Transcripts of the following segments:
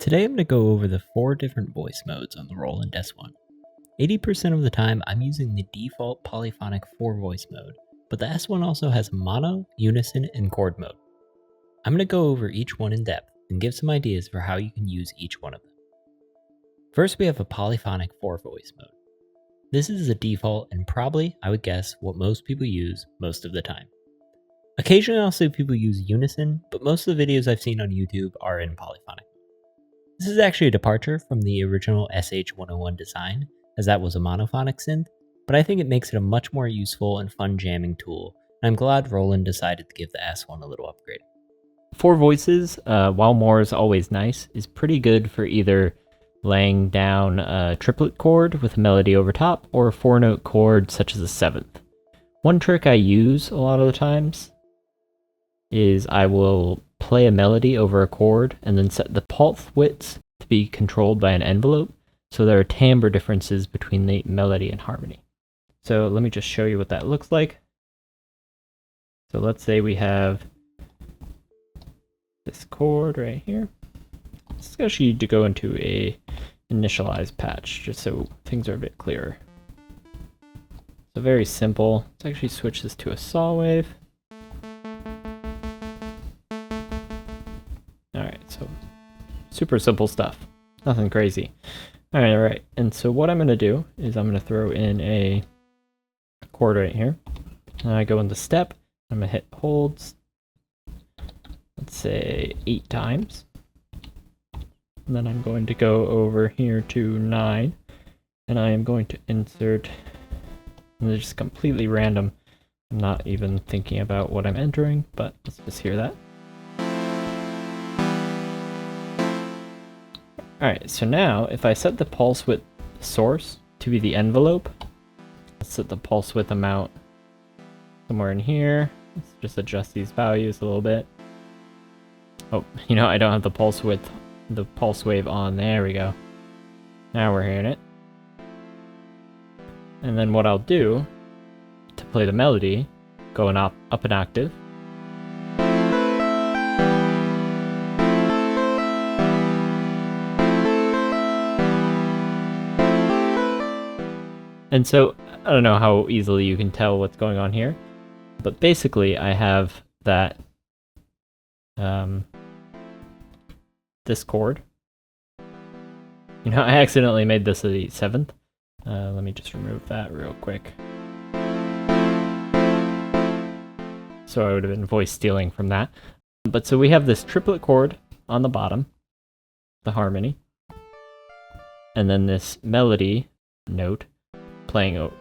Today I'm going to go over the 4 different voice modes on the Roland S-1. 80% of the time I'm using the default polyphonic 4 voice mode, but the S-1 also has mono, unison, and chord mode. I'm going to go over each one in depth and give some ideas for how you can use each one of them. First we have a polyphonic 4 voice mode. This is the default and probably, I would guess, what most people use most of the time. Occasionally I'll see people use unison, but most of the videos I've seen on YouTube are in polyphonic. This is actually a departure from the original SH-101 design, as that was a monophonic synth, but I think it makes it a much more useful and fun jamming tool, and I'm glad Roland decided to give the S1 a little upgrade. 4 voices, while more is always nice, is pretty good for either laying down a triplet chord with a melody over top, or a 4-note chord such as a 7th. One trick I use a lot of the times is I will play a melody over a chord and then set the pulse widths to be controlled by an envelope, so there are timbre differences between the melody and harmony. So let me just show you what that looks like. So let's say we have this chord right here. This is actually to go into a initialized patch, just so things are a bit clearer. So very simple. Let's actually switch this to a saw wave. Alright, so super simple stuff. Nothing crazy. Alright, and so what I'm going to do is I'm going to throw in a chord right here. And I go into step. I'm going to hit holds, let's say 8 times. And then I'm going to go over here to 9. And I am going to insert, and it's just completely random. I'm not even thinking about what I'm entering, but let's just hear that. Alright, so now if I set the pulse width source to be the envelope, let's set the pulse width amount somewhere in here. Let's just adjust these values a little bit. Oh, you know, I don't have the pulse width, the pulse wave on. There we go. Now we're hearing it. And then what I'll do to play the melody, going up an octave. And so, I don't know how easily you can tell what's going on here, but basically I have that, this chord. You know, I accidentally made this a 7th. Let me just remove that real quick. So I would have been voice stealing from that. But so we have this triplet chord on the bottom, the harmony, and then this melody note playing over.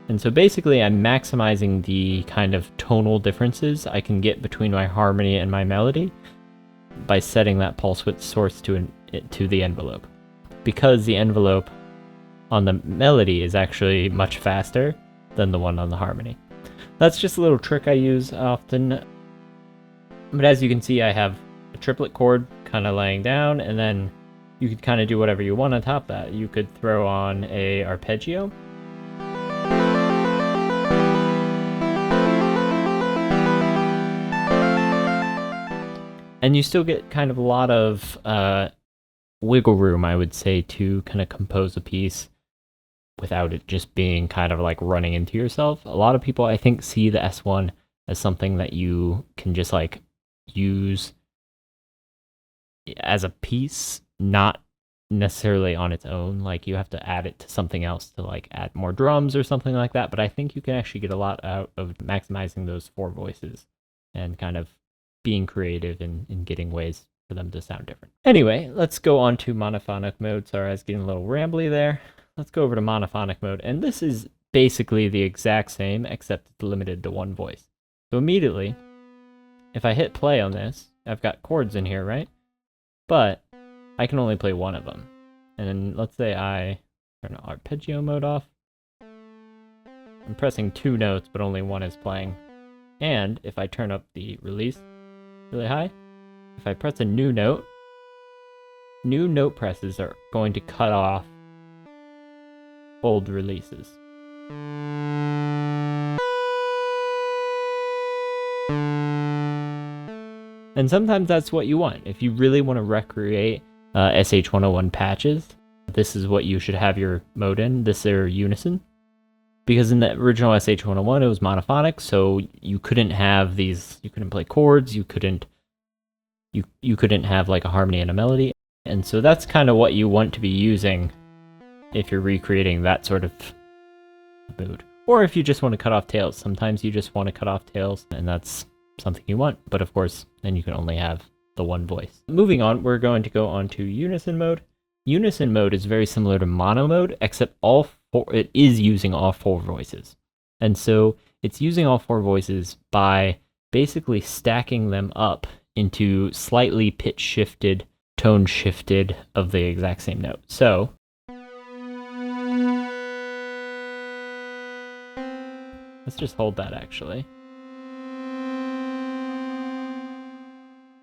And so basically I'm maximizing the kind of tonal differences I can get between my harmony and my melody by setting that pulse width source to the envelope. Because the envelope on the melody is actually much faster than the one on the harmony. That's just a little trick I use often. But as you can see, I have a triplet chord kind of laying down, and then you could kind of do whatever you want on top of that. You could throw on a arpeggio. And you still get kind of a lot of wiggle room, I would say, to kind of compose a piece without it just being kind of like running into yourself. A lot of people, I think, see the S1 as something that you can just like use as a piece, not necessarily on its own. Like you have to add it to something else to like add more drums or something like that. But I think you can actually get a lot out of maximizing those 4 voices and kind of being creative in getting ways for them to sound different. Anyway, let's go on to monophonic mode. Sorry, I was getting a little rambly there. Let's go over to monophonic mode. And this is basically the exact same, except it's limited to 1 voice. So immediately, if I hit play on this, I've got chords in here, right? But I can only play 1 of them. And then let's say I turn arpeggio mode off. I'm pressing 2 notes, but only 1 is playing. And if I turn up the release really high, if I press a new note presses are going to cut off old releases. And sometimes that's what you want. If you really want to recreate SH-101 patches, this is what you should have your mode in. This is Unison. Because in the original SH-101, it was monophonic, so you couldn't have these, you couldn't play chords, you couldn't have like a harmony and a melody. And so that's kind of what you want to be using if you're recreating that sort of mood. Or if you just want to cut off tails. Sometimes you just want to cut off tails, and that's something you want. But of course, then you can only have the one voice. Moving on, we're going to go on to Unison Mode. Unison Mode is very similar to Mono Mode, except it is using all four voices. And so it's using all four voices by basically stacking them up into slightly pitch shifted, tone shifted of the exact same note. So let's just hold that actually.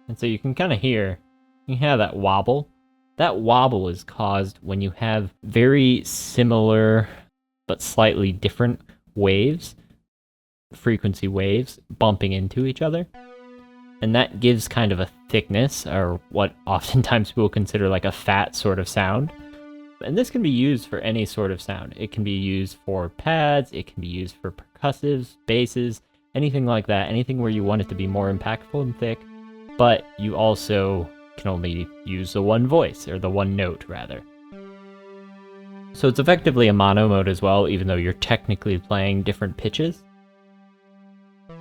And so you can kind of hear, you have that wobble. That wobble is caused when you have very similar but slightly different waves, frequency waves, bumping into each other. And that gives kind of a thickness, or what oftentimes people consider like a fat sort of sound. And this can be used for any sort of sound. It can be used for pads, it can be used for percussives, basses, anything like that, anything where you want it to be more impactful and thick, but you also can only use the one voice, or the one note rather. So it's effectively a mono mode as well, even though you're technically playing different pitches.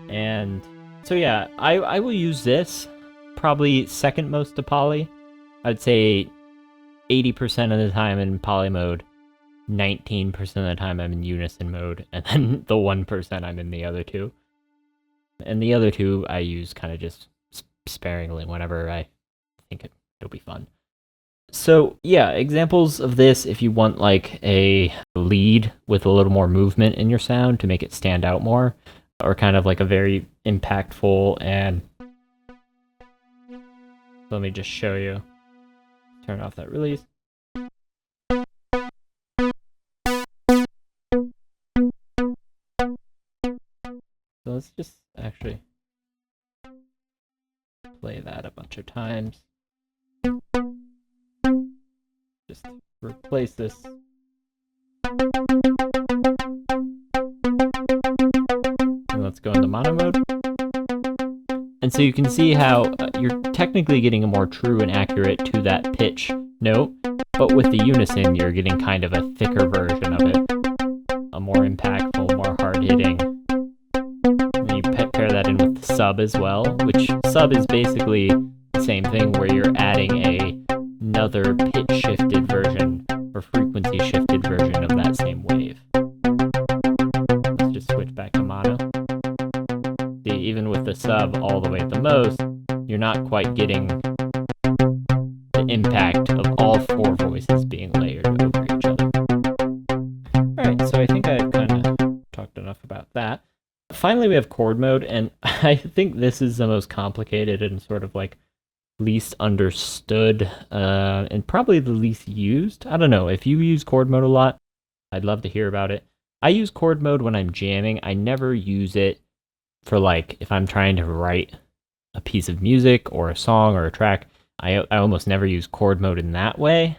And so yeah, I will use this probably second most to poly. I'd say 80% of the time in poly mode, 19% of the time I'm in unison mode, and then the 1% I'm in the other two. And the other two I use kind of just sparingly whenever I think it'll be fun. So yeah, examples of this if you want like a lead with a little more movement in your sound to make it stand out more, or kind of like a very impactful and... Let me just show you. Turn off that release. So let's just actually play that a bunch of times. Just replace this. And let's go into mono mode. And so you can see how you're technically getting a more true and accurate to that pitch note, but with the unison, you're getting kind of a thicker version of it. A more impactful, more hard-hitting. And you pair that in with the sub as well, which sub is basically the same thing where you're adding another pitch-shifted version or frequency-shifted version of that same wave. Let's just switch back to mono. See, even with the sub all the way at the most, you're not quite getting the impact of all four voices being layered over each other. Alright, so I think I've kind of talked enough about that. Finally, we have chord mode, and I think this is the most complicated and sort of like least understood, and probably the least used. I don't know, if you use chord mode a lot, I'd love to hear about it. I use chord mode when I'm jamming. I never use it for like, if I'm trying to write a piece of music or a song or a track. I almost never use chord mode in that way.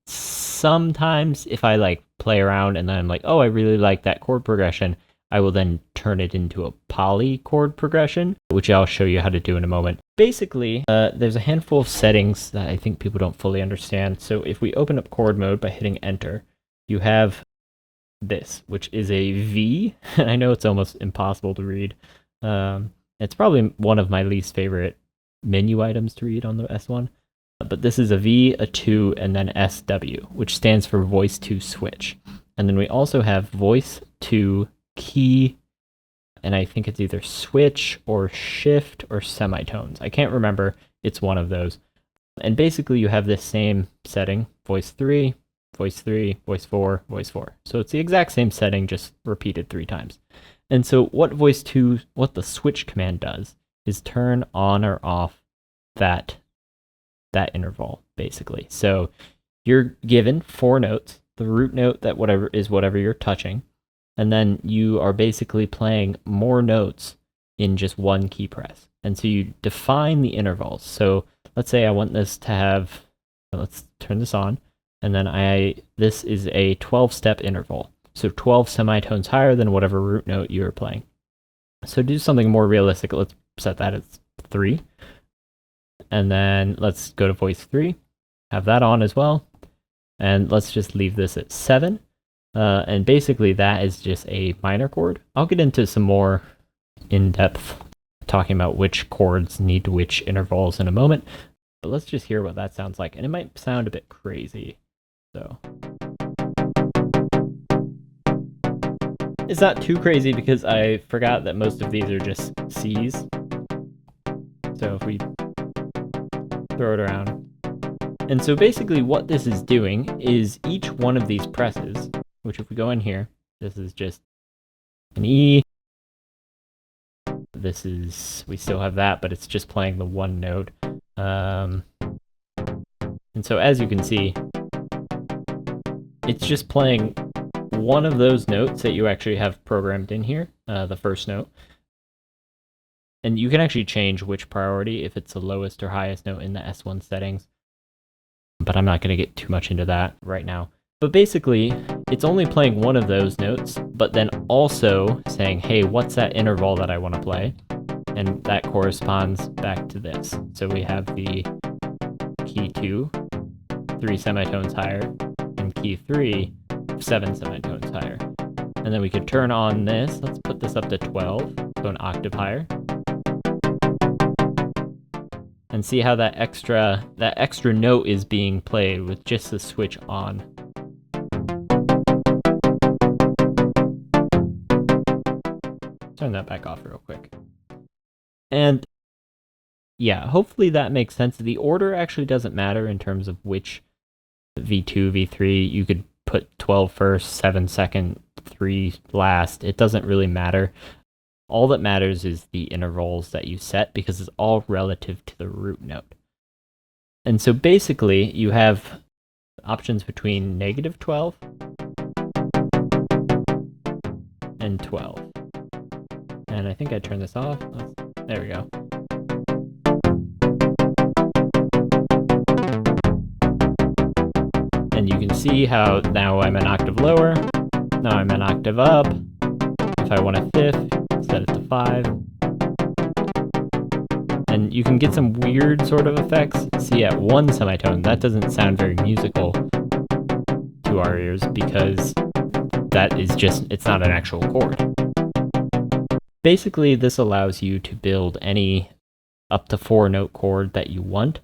Sometimes if I like play around and then I'm like, oh, I really like that chord progression, I will then turn it into a poly chord progression, which I'll show you how to do in a moment. Basically, there's a handful of settings that I think people don't fully understand. So if we open up chord mode by hitting enter, you have this, which is a V, and I know it's almost impossible to read. It's probably one of my least favorite menu items to read on the S1. But this is a V, a 2, and then SW, which stands for voice to switch. And then we also have voice to key, and I think it's either switch or shift or semitones. I can't remember. It's one of those. And basically you have this same setting, voice 3, voice 3, voice 4, voice 4. So it's the exact same setting, just repeated 3 times. And so what the switch command does is turn on or off that interval, basically. So you're given 4 notes, the root note that whatever you're touching, and then you are basically playing more notes in just one key press. And so you define the intervals. So let's say I want this to have, let's turn this on, and then this is a 12-step interval. So 12 semitones higher than whatever root note you're playing. So to do something more realistic, let's set that as 3. And then let's go to voice 3, have that on as well. And let's just leave this at 7. And basically that is just a minor chord. I'll get into some more in-depth talking about which chords need which intervals in a moment. But let's just hear what that sounds like. And it might sound a bit crazy. So it's not too crazy because I forgot that most of these are just C's. So if we throw it around. And so basically what this is doing is each one of these presses, which if we go in here, this is just an E. This is, we still have that, but it's just playing the one note. And so as you can see, it's just playing one of those notes that you actually have programmed in here, the first note. And you can actually change which priority, if it's the lowest or highest note in the S1 settings. But I'm not going to get too much into that right now. But basically, it's only playing one of those notes, but then also saying, hey, what's that interval that I want to play? And that corresponds back to this. So we have the key 2, 3 semitones higher, and key 3, 7 semitones higher. And then we could turn on this. Let's put this up to 12, so an octave higher. And see how that extra note is being played with just the switch on. Turn that back off real quick. And yeah, hopefully that makes sense. The order actually doesn't matter in terms of which V2, V3. You could put 12 first, 7 second, 3 last. It doesn't really matter. All that matters is the intervals that you set because it's all relative to the root note. And so basically you have options between -12 and 12. And I think I turned this off. There we go. And you can see how now I'm an octave lower, now I'm an octave up. If I want a fifth, set it to 5. And you can get some weird sort of effects. See, at 1 semitone, that doesn't sound very musical to our ears because that is just, it's not an actual chord. Basically, this allows you to build any up to 4 note chord that you want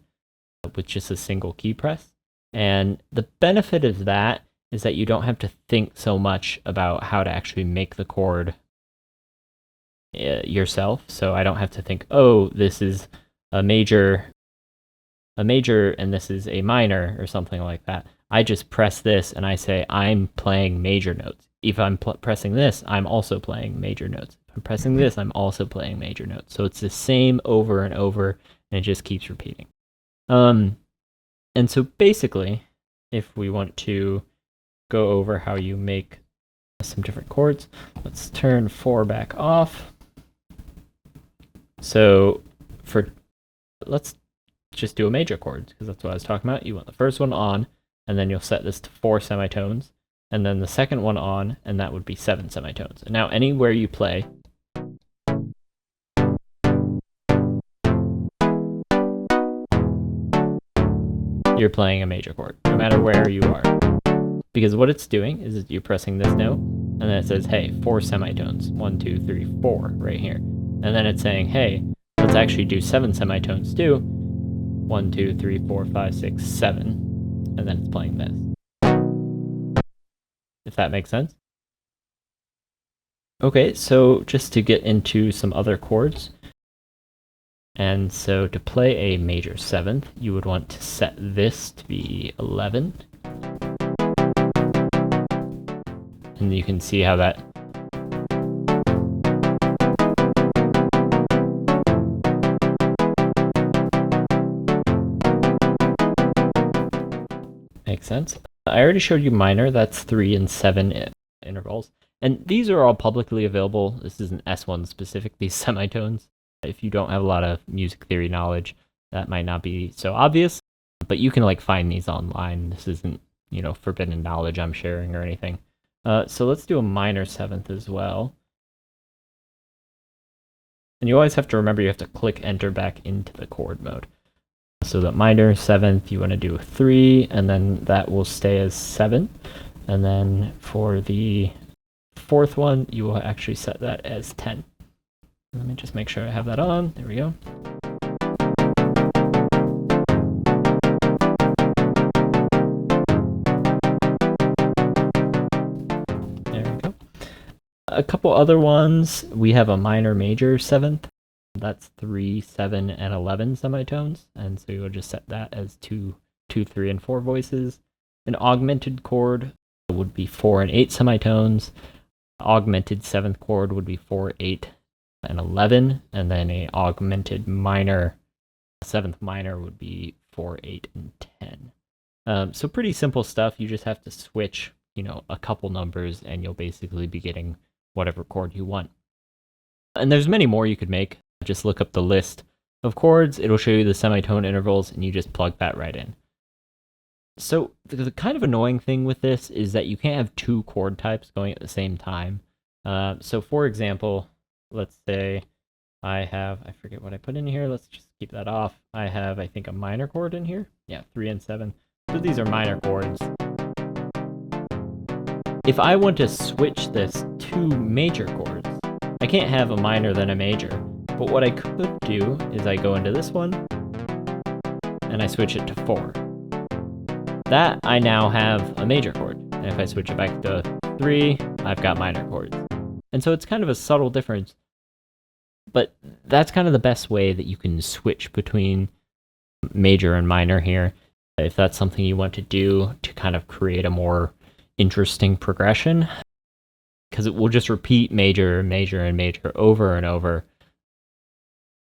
with just a single key press. And the benefit of that is that you don't have to think so much about how to actually make the chord yourself. So I don't have to think, oh, this is a major and this is a minor or something like that. I just press this and I say I'm playing major notes. If I'm pressing this, I'm also playing major notes. If I'm pressing this, I'm also playing major notes. So it's the same over and over, and it just keeps repeating. And so basically, if we want to go over how you make some different chords, let's turn 4 back off. So let's just do a major chord, because that's what I was talking about. You want the first one on, and then you'll set this to 4 semitones, and then the second one on, and that would be 7 semitones. And now anywhere you play, you're playing a major chord, no matter where you are. Because what it's doing is you're pressing this note, and then it says, hey, 4 semitones, 1, 2, 3, 4, right here. And then it's saying, hey, let's actually do 7 semitones too. 1, 2, 3, 4, 5, 6, 7. And then it's playing this. If that makes sense. Okay, so just to get into some other chords. And so to play a major 7th, you would want to set this to be 11. And you can see how that makes sense. I already showed you minor, that's 3 and 7 intervals. And these are all publicly available. This isn't S1 specific, these semitones. If you don't have a lot of music theory knowledge, that might not be so obvious, but you can like find these online. This isn't, forbidden knowledge I'm sharing or anything. So let's do a minor seventh as well. And you always have to remember you have to click enter back into the chord mode. So that minor seventh, you want to do a 3, and then that will stay as 7. And then for the fourth one, you will actually set that as 10. Let me just make sure I have that on. There we go. There we go. A couple other ones. We have a minor major seventh. That's 3, 7, and 11 semitones. And so you'll just set that as 2, 3, and 4 voices. An augmented chord would be 4 and 8 semitones. Augmented seventh chord would be 4, 8, and 11. And then a augmented minor, seventh minor would be 4, 8, and 10. So pretty simple stuff. You just have to switch, a couple numbers, and you'll basically be getting whatever chord you want. And there's many more you could make. Just look up the list of chords. It'll show you the semitone intervals, and you just plug that right in. So the kind of annoying thing with this is that you can't have 2 chord types going at the same time. So for example, let's say I forget what I put in here. Let's just keep that off. I have, I think, a minor chord in here. Yeah, 3 and 7. So these are minor chords. If I want to switch this to major chords, I can't have a minor then a major. But what I could do is I go into this one, and I switch it to 4. That I now have a major chord. And if I switch it back to 3, I've got minor chords. And so it's kind of a subtle difference. But that's kind of the best way that you can switch between major and minor here. If that's something you want to do to kind of create a more interesting progression. Because it will just repeat major, major, and major over and over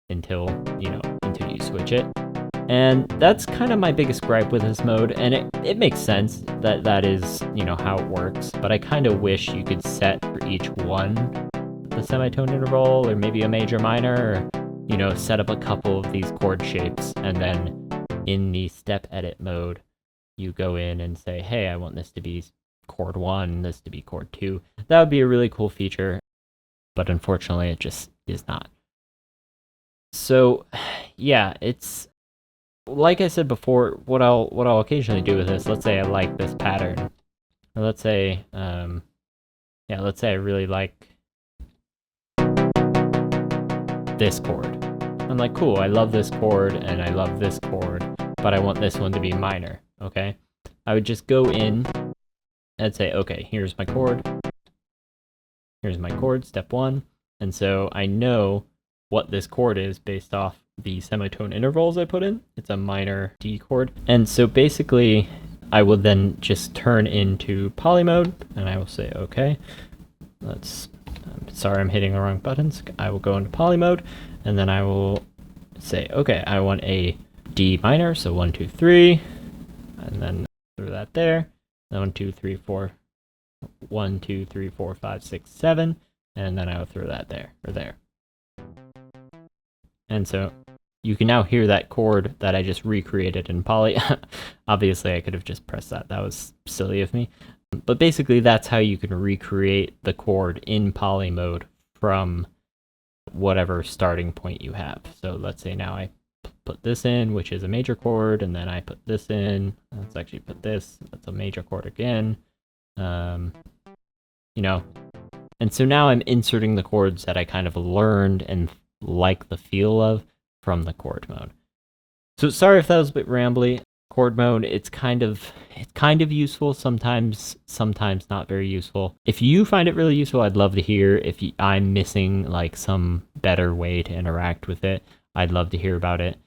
until you switch it. And that's kind of my biggest gripe with this mode, and it makes sense that is, how it works, but I kind of wish you could set for each one the semitone interval, or maybe a major minor, or, set up a couple of these chord shapes, and then in the step edit mode, you go in and say, hey, I want this to be chord 1, this to be chord 2. That would be a really cool feature, but unfortunately it just is not. So, yeah, it's like I said before. What I'll occasionally do with this. Let's say I like this pattern, or let's say, let's say I really like this chord. I'm like, cool, I love this chord and I love this chord, but I want this one to be minor. Okay, I would just go in and say, okay, here's my chord. Here's my chord, step 1, and so I know what this chord is based off the semitone intervals I put in. It's a minor D chord. And so basically, I will then just turn into poly mode, and I will say, okay, sorry, I'm hitting the wrong buttons. I will go into poly mode, and then I will say, okay, I want a D minor, so 1, 2, 3, and then throw that there. Then 1, 2, 3, 4, 1, 2, 3, 4, 5, 6, 7, and then I will throw that there, or there. And so you can now hear that chord that I just recreated in poly. Obviously, I could have just pressed that. That was silly of me. But basically, that's how you can recreate the chord in poly mode from whatever starting point you have. So let's say now I put this in, which is a major chord, and then I put this in. Let's actually put this. That's a major chord again. And so now I'm inserting the chords that I kind of learned and like the feel of from the chord mode. So sorry if that was a bit rambly. Chord mode, it's kind of useful, sometimes not very useful. If you find it really useful, I'd love to hear. If I'm missing like some better way to interact with it, I'd love to hear about it.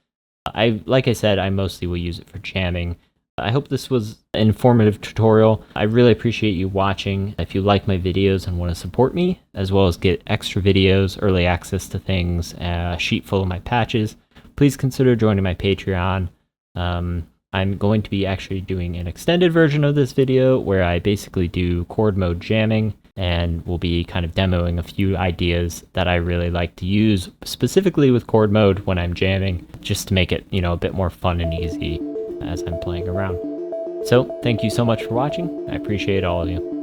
Like I said, I mostly will use it for jamming. I hope this was an informative tutorial. I really appreciate you watching. If you like my videos and want to support me, as well as get extra videos, early access to things, a sheet full of my patches, please consider joining my Patreon. I'm going to be actually doing an extended version of this video where I basically do chord mode jamming. and we'll be kind of demoing a few ideas that I really like to use specifically with Chord Mode when I'm jamming, just to make it, a bit more fun and easy as I'm playing around. So thank you so much for watching. I appreciate all of you.